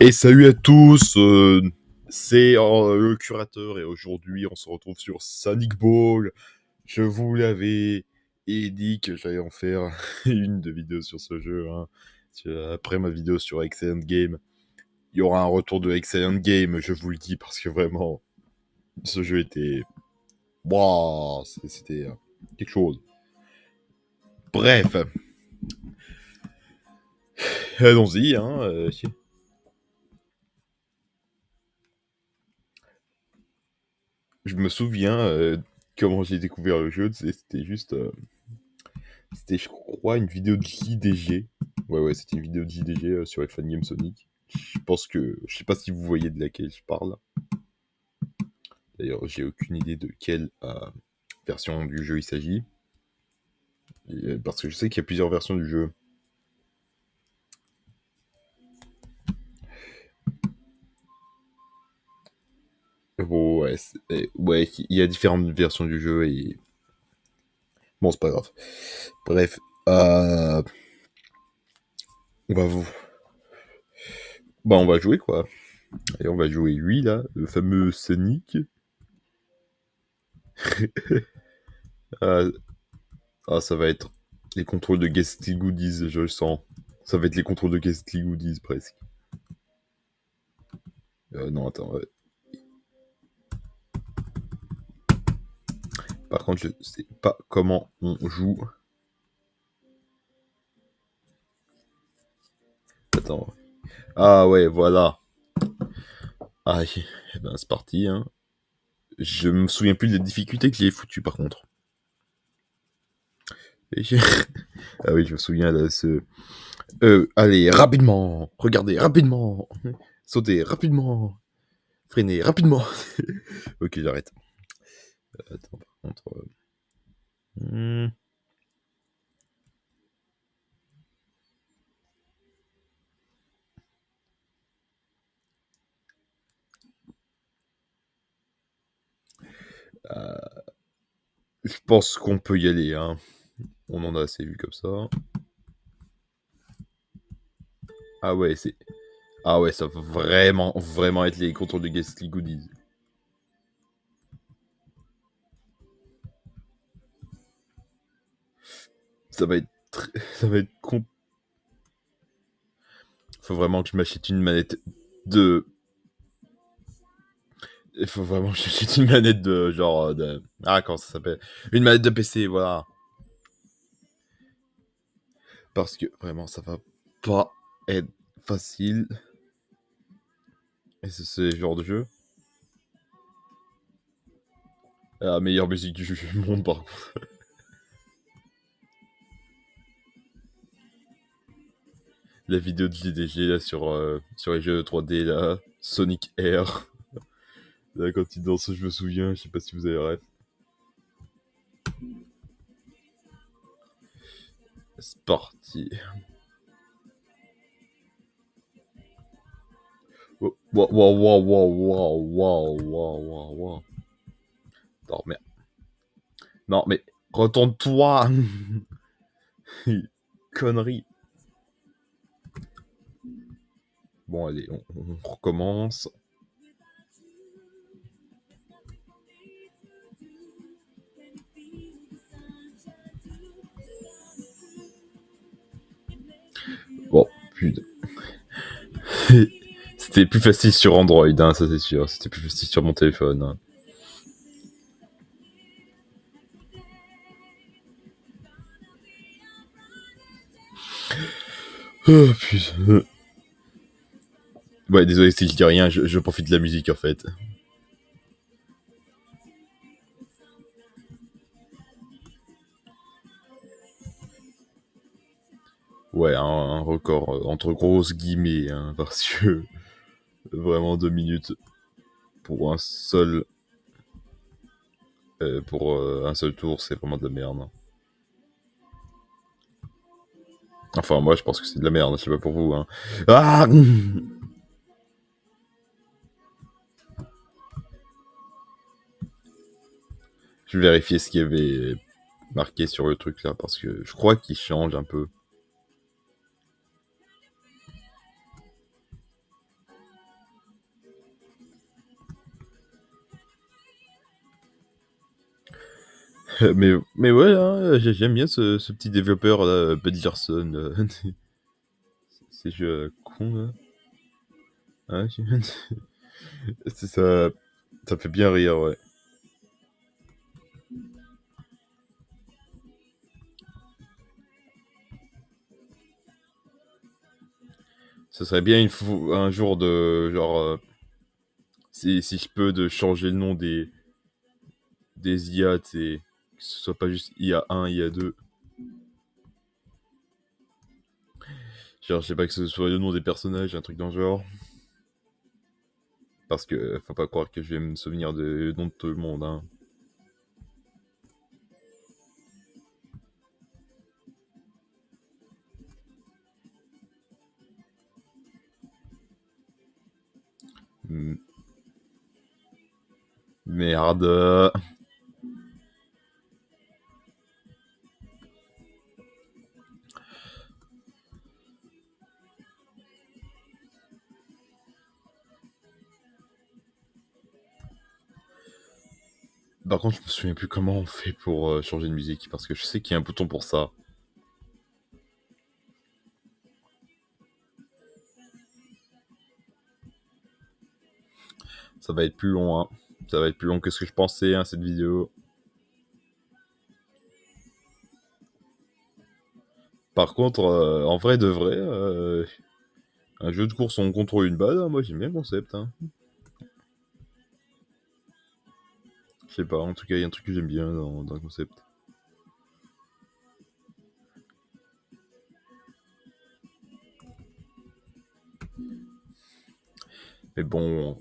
Et salut à tous, c'est le curateur et aujourd'hui on se retrouve sur Sonic Ball. Je vous l'avais dit que j'allais en faire une de vidéos sur ce jeu. Hein. Après ma vidéo sur Excellent Game, il y aura un retour de Excellent Game, je vous le dis, parce que vraiment, ce jeu était... Waouh, c'était quelque chose. Bref, allons-y. Hein, je me souviens comment j'ai découvert le jeu, c'était juste... C'était, je crois, une vidéo de JDG. Ouais, c'était une vidéo de JDG sur F1 Game Sonic. Je pense que... Je sais pas si vous voyez de laquelle je parle. D'ailleurs, j'ai aucune idée de quelle version du jeu il s'agit. Parce que je sais qu'il y a plusieurs versions du jeu. Bon, ouais, il y a différentes versions du jeu et... Bon, c'est pas grave. Bref, on va vous... Bah, on va jouer, quoi. Et on va jouer lui, là, le fameux Sonic. Ah, ça va être les contrôles de Ghastly Goodies, je le sens. Ça va être les contrôles de Ghastly Goodies, presque. Non, attends. Par contre, je sais pas comment on joue. Attends. Ah ouais, voilà. Ah, eh ben, c'est parti. Hein. Je me souviens plus des difficultés que j'ai foutues, par contre. Ah oui, je me souviens de ce... allez, rapidement. Regardez, rapidement. Sautez, rapidement. Freinez, rapidement. Ok, j'arrête. Attends, par contre... Je pense qu'on peut y aller. Hein. On en a assez vu comme ça. Ah ouais, c'est... Ah ouais, ça va vraiment, vraiment être les contrôles de Ghastly Goodies. Ça va être... Ça va être Faut vraiment que je m'achète une manette de... Il faut vraiment que j'achète une manette de genre de... Ah, comment ça s'appelle? Une manette de PC, voilà. Parce que vraiment, ça va pas être facile. Et c'est ce genre de jeu. La meilleure musique du jeu du monde, par contre. La vidéo de JDG là sur les jeux 3D là. Sonic Air. Là, quand il danse, je me souviens, je sais pas si vous avez rêve. C'est parti. Oh, wow, wow, wow, wow, wow, wow, wow, wow. Non, mais... Non, mais... Retourne-toi. Connerie. Bon, allez, on recommence. Bon, putain. C'était plus facile sur Android, hein, ça c'est sûr. C'était plus facile sur mon téléphone. Hein. Oh putain. Ouais, désolé si je dis rien, je profite de la musique en fait. Ouais, un record entre grosses guillemets, hein, parce que vraiment 2 minutes pour un seul un seul tour, c'est vraiment de la merde. Hein. Enfin, moi, je pense que c'est de la merde. Je sais pas pour vous. Hein. Ah je vais vérifier ce qu'il y avait marqué sur le truc là, parce que je crois qu'il change un peu. Mais ouais, hein, j'aime bien ce petit développeur là, Peterson, ces jeux cons là. Ouais, c'est ça me fait bien rire, ouais. Ce serait bien un jour de genre, si je peux, de changer le nom des IA, tu sais, que ce soit pas juste IA1, IA2. Genre, je sais pas, que ce soit le nom des personnages, un truc dans le genre. Parce que faut pas croire que je vais me souvenir des noms de tout le monde, hein. Hmm, Merde. Par contre, je me souviens plus comment on fait pour changer de musique, parce que je sais qu'il y a un bouton pour ça. Ça va être plus long, hein. Ça va être plus long que ce que je pensais, hein, cette vidéo. Par contre, en vrai de vrai, un jeu de course où on contrôle une balle, hein, moi j'aime bien le concept, hein. Je sais pas, en tout cas, il y a un truc que j'aime bien dans le concept. Mais bon,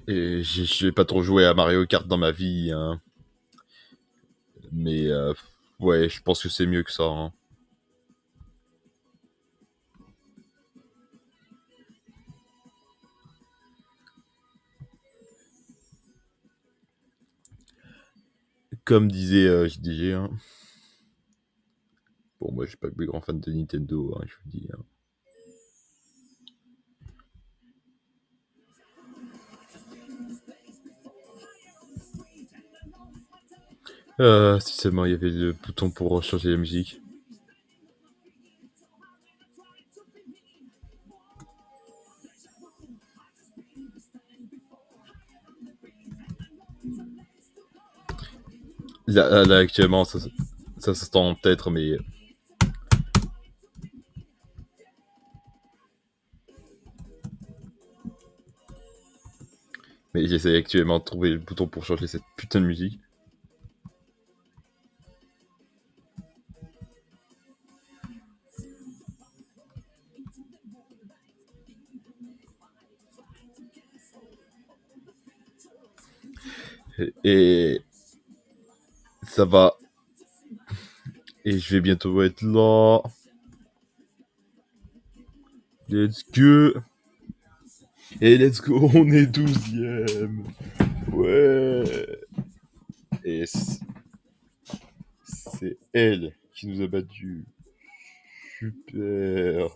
et j'ai pas trop joué à Mario Kart dans ma vie, hein. Mais ouais, je pense que c'est mieux que ça, hein. Comme disait JDG, hein. Bon, moi je suis pas le plus grand fan de Nintendo, hein, je vous dis, hein. Si seulement il y avait le bouton pour changer la musique. Là, actuellement, ça s'entend peut-être, mais j'essaie actuellement de trouver le bouton pour changer cette putain de musique. Et ça va. Et je vais bientôt être là. Let's go. Et let's go, on est 12ème. Ouais. Et c'est elle qui nous a battus. Super.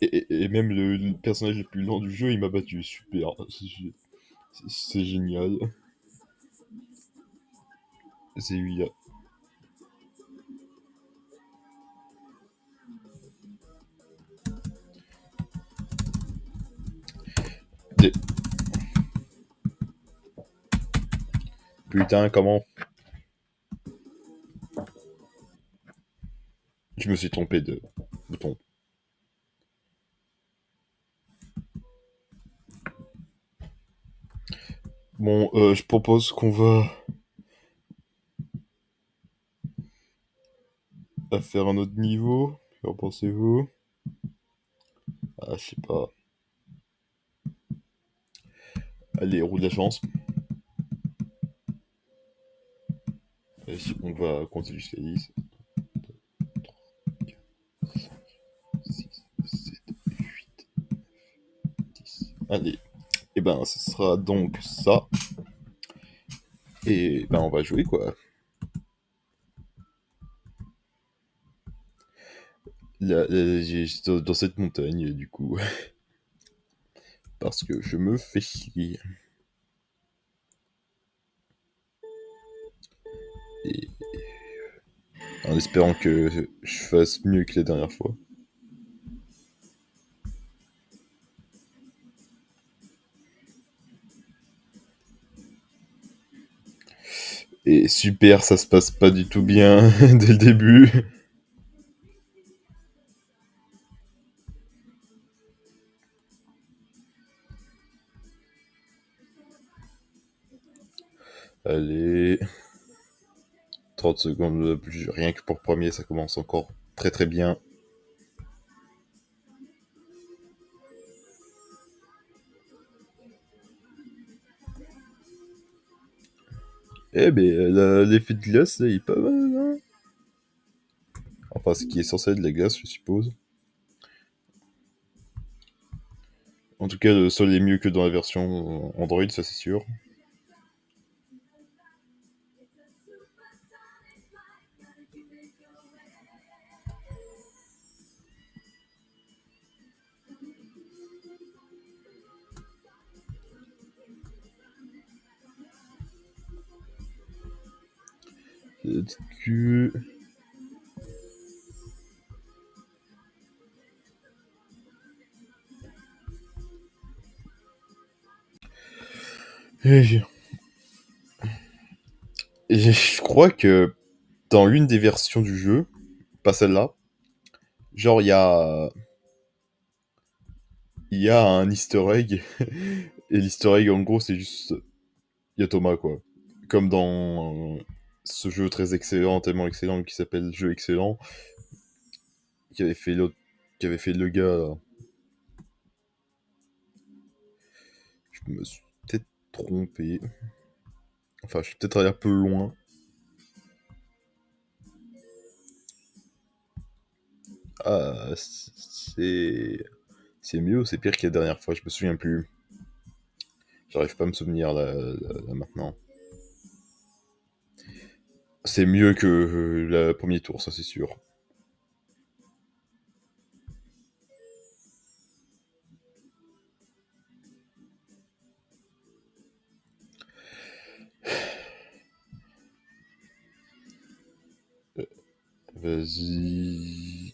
Et même le personnage le plus lent du jeu, il m'a battu. Super. C'est génial. C'est lui. Putain, comment? Je me suis trompé de bouton. Bon, je propose qu'on va à faire un autre niveau. Qu'en pensez-vous? Ah, je sais pas. Allez, roue de la chance. Allez, on va compter jusqu'à 10. 6, 7, 8, 10. Allez. Et ben, ce sera donc ça. Et ben, on va jouer, quoi. Là, dans cette montagne, du coup. Parce que je me fais chier. Et en espérant que je fasse mieux que la dernière fois. Et super, ça se passe pas du tout bien dès le début. Allez, 30 secondes de plus, rien que pour premier, ça commence encore très très bien. Eh ben, l'effet de glace, là, il est pas mal, hein. Enfin, ce qui est censé être de la glace, je suppose. En tout cas, le sol est mieux que dans la version Android, ça c'est sûr. Que... Et je crois que dans une des versions du jeu, pas celle-là, genre il y a un easter egg, et l'easter egg en gros c'est juste, il y a Thomas quoi. Comme dans ce jeu très excellent, tellement excellent, qui s'appelle Jeu Excellent, qui avait fait l'autre, qui avait fait le gars, là. Je me suis peut-être trompé. Enfin, je suis peut-être allé un peu loin. Ah, c'est mieux ou c'est pire que la dernière fois, je me souviens plus. J'arrive pas à me souvenir là, maintenant. C'est mieux que le premier tour, ça c'est sûr. Vas-y.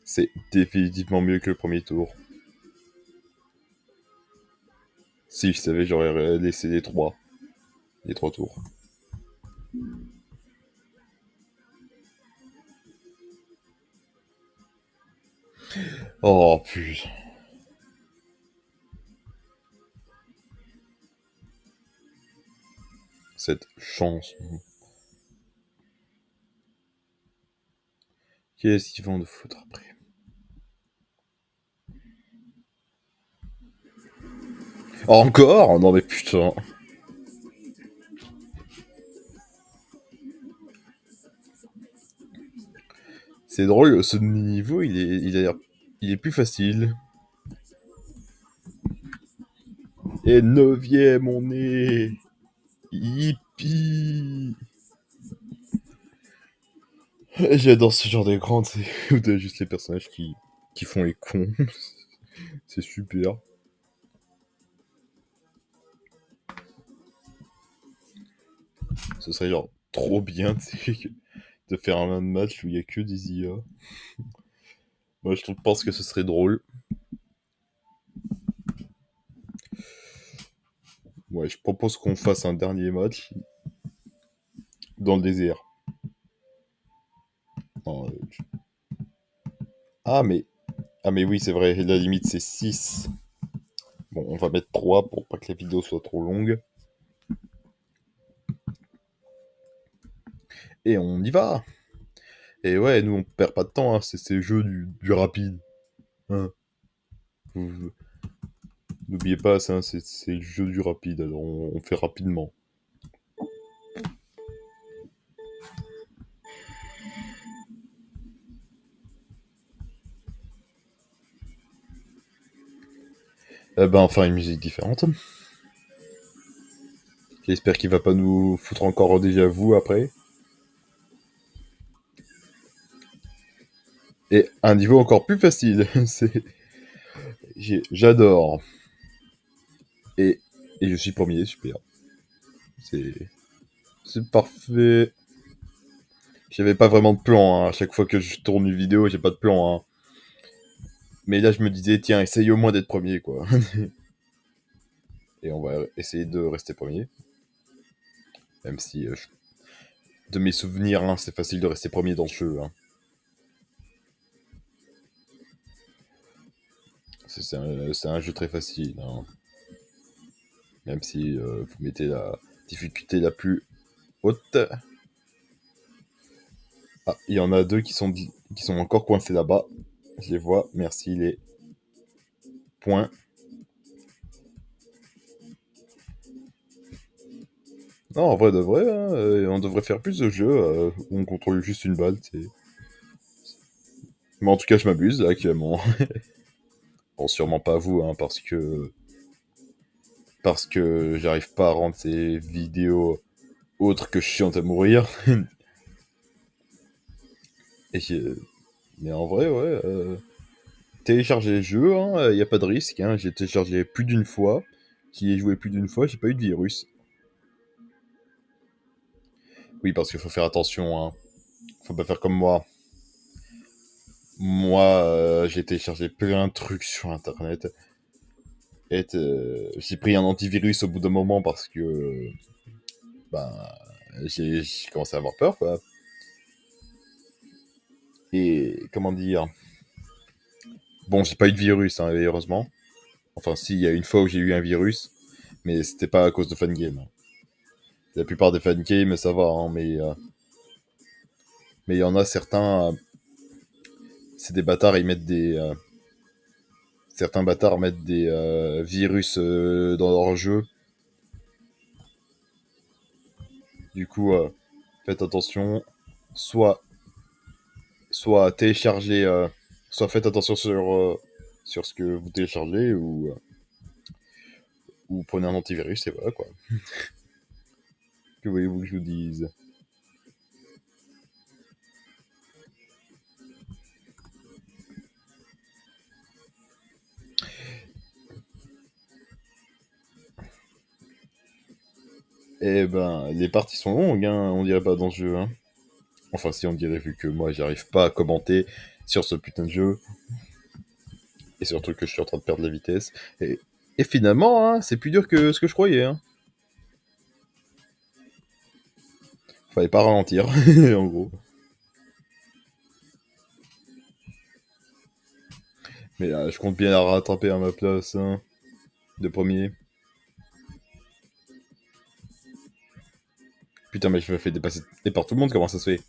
C'est définitivement mieux que le premier tour. Si je savais, j'aurais laissé les trois tours. Oh putain, cette chance. Qu'est-ce qu'ils vont nous foutre après? Encore? Non mais putain. C'est drôle, ce niveau, il est plus facile. Et 9ème, on est. Hippie. J'adore ce genre d'écran, tu sais, où t'as juste les personnages qui font les cons. C'est super. Ce serait genre trop bien, tu sais, de faire un match où il y a que des IA. Moi, pense que ce serait drôle. Ouais, je propose qu'on fasse un dernier match dans le désert. Non, ah, mais... Ah, mais oui, c'est vrai, la limite c'est 6. Bon, on va mettre 3 pour pas que la vidéo soit trop longue. Et on y va. Et ouais, nous on perd pas de temps, hein, c'est ces jeux du rapide. Hein. N'oubliez pas, ça, c'est le jeu du rapide, alors on fait rapidement. Eh ben, enfin, une musique différente. J'espère qu'il va pas nous foutre encore déjà vous après. Et un niveau encore plus facile. J'adore. Et, et je suis premier, super. C'est c'est parfait. J'avais pas vraiment de plan, hein. À chaque fois que je tourne une vidéo, j'ai pas de plan, hein. Mais là, je me disais, tiens, essaye au moins d'être premier, quoi. Et on va essayer de rester premier. Même si, de mes souvenirs, hein, c'est facile de rester premier dans ce jeu, hein. C'est un jeu très facile, hein. Même si vous mettez la difficulté la plus haute. Ah, il y en a deux qui sont encore coincés là-bas. Je les vois, merci les points. Non, en vrai de vrai, hein, on devrait faire plus de jeux où on contrôle juste une balle, tu sais. Mais en tout cas, je m'abuse là, actuellement. Bon, sûrement pas vous, hein, parce que j'arrive pas à rendre ces vidéos autres que chiantes à mourir. Et mais en vrai, ouais, télécharger les jeux, hein, y a pas de risque, hein. J'ai téléchargé plus d'une fois. J'y ai joué plus d'une fois, j'ai pas eu de virus. Oui, parce qu'il faut faire attention, hein. Faut pas faire comme moi. Moi, j'ai téléchargé plein de trucs sur internet. Et j'ai pris un antivirus au bout d'un moment parce que ben j'ai commencé à avoir peur, quoi. Et comment dire, bon, j'ai pas eu de virus, hein, heureusement. Enfin, si, il y a une fois où j'ai eu un virus, mais c'était pas à cause de fangame. La plupart des fangames, ça va, hein, mais il y en a certains, c'est des bâtards, ils mettent des certains bâtards mettent des virus dans leur jeu. Du coup, faites attention. Soit soit téléchargez, soit faites attention sur ce que vous téléchargez ou prenez un antivirus et voilà quoi. Que voulez-vous que je vous dise? Eh ben, les parties sont longues, hein, on dirait pas dans ce jeu, hein. Enfin, si on dirait, vu que moi j'arrive pas à commenter sur ce putain de jeu, et surtout que je suis en train de perdre la vitesse. Et finalement, hein, c'est plus dur que ce que je croyais, hein. Fallait pas ralentir, en gros. Mais je compte bien la rattraper à ma place, hein, de premier. Putain, mais je me fais dépasser par tout le monde, comment ça se fait?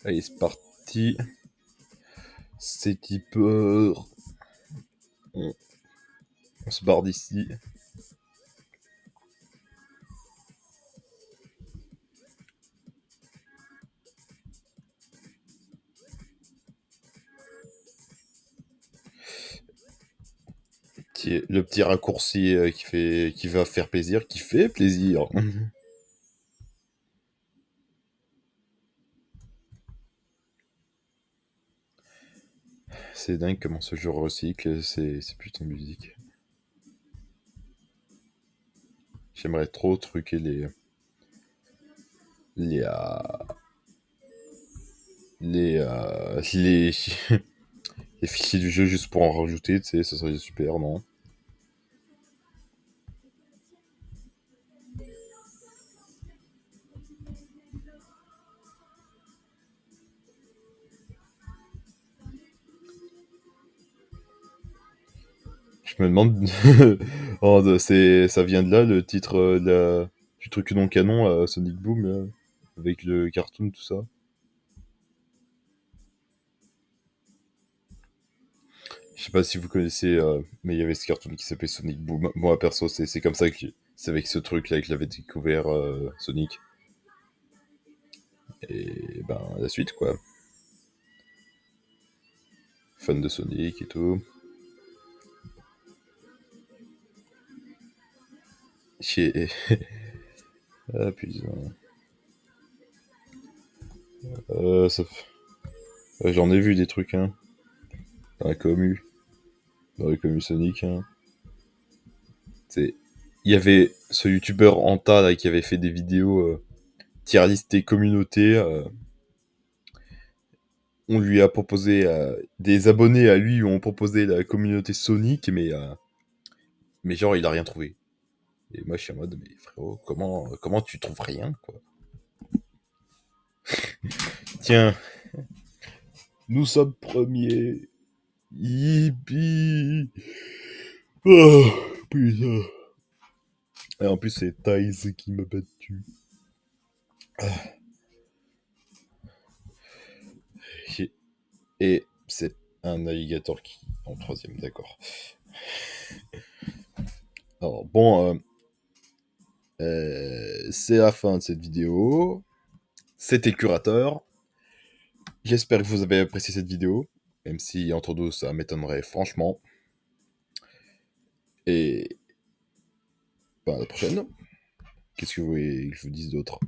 Allez, c'est parti. C'est type... on, on se barre d'ici. Le petit raccourci qui va faire plaisir, qui fait plaisir. C'est dingue comment ce jeu recycle ces putains de musique. J'aimerais trop truquer les, euh, les, les fichiers du jeu juste pour en rajouter, tu sais, ça serait super, non? Je me demande... ça vient de là, le titre du truc non canon, Sonic Boom, là, avec le cartoon, tout ça. Je sais pas si vous connaissez, mais il y avait ce cartoon qui s'appelait Sonic Boom. Moi, perso, c'est comme ça que c'est avec ce truc-là que j'avais découvert Sonic. Et ben, la suite, quoi. Fan de Sonic et tout. J'ai... Ah putain. Ça... J'en ai vu des trucs, hein. Dans la commu. Dans la commu Sonic, hein. C'est... Il y avait ce youtubeur Anta là, qui avait fait des vidéos tier list et communauté. On lui a proposé... des abonnés à lui lui ont proposé la communauté Sonic, mais genre il a rien trouvé. Et moi je suis en mode, mais frérot, comment tu trouves rien, quoi? Tiens, nous sommes premiers. Yippee. Oh, putain. Et en plus, c'est Thaïs qui m'a battu. Et c'est un alligator qui en troisième, d'accord. Alors, bon, c'est la fin de cette vidéo. C'était le curateur. J'espère que vous avez apprécié cette vidéo. Même si, entre nous, ça m'étonnerait franchement. Et bah, à la prochaine. Qu'est-ce que vous voulez que je vous dise d'autre?